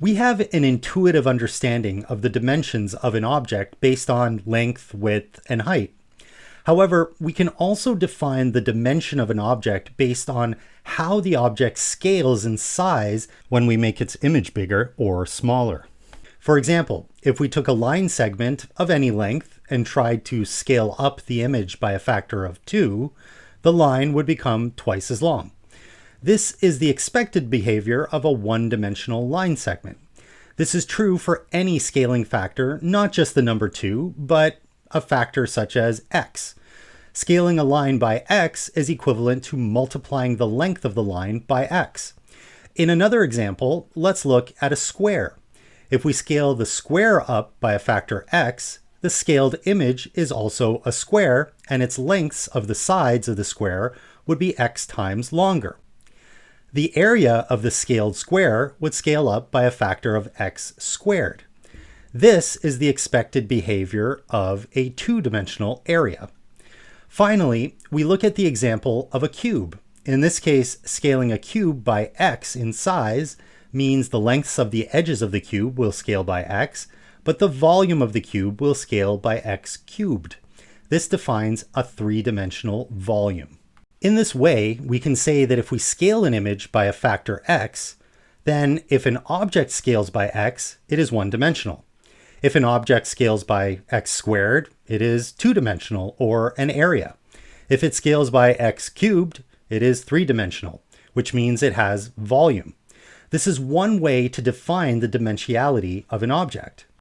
We have an intuitive understanding of the dimensions of an object based on length, width, and height. However, we can also define the dimension of an object based on how the object scales in size when we make its image bigger or smaller. For example, if we took a line segment of any length and tried to scale up the image by a factor of 2, the line would become twice as long. This is the expected behavior of a one-dimensional line segment. This is true for any scaling factor, not just the number 2, but a factor such as x. Scaling a line by x is equivalent to multiplying the length of the line by x. In another example, let's look at a square. If we scale the square up by a factor x, the scaled image is also a square, and its lengths of the sides of the square would be x times longer. The area of the scaled square would scale up by a factor of x squared. This is the expected behavior of a two-dimensional area. Finally, we look at the example of a cube. In this case, scaling a cube by x in size means the lengths of the edges of the cube will scale by x, but the volume of the cube will scale by x cubed. This defines a three-dimensional volume. In this way, we can say that if we scale an image by a factor x, then if an object scales by x, it is one-dimensional. If an object scales by x squared, it is two-dimensional, or an area. If it scales by x cubed, it is three-dimensional, which means it has volume. This is one way to define the dimensionality of an object.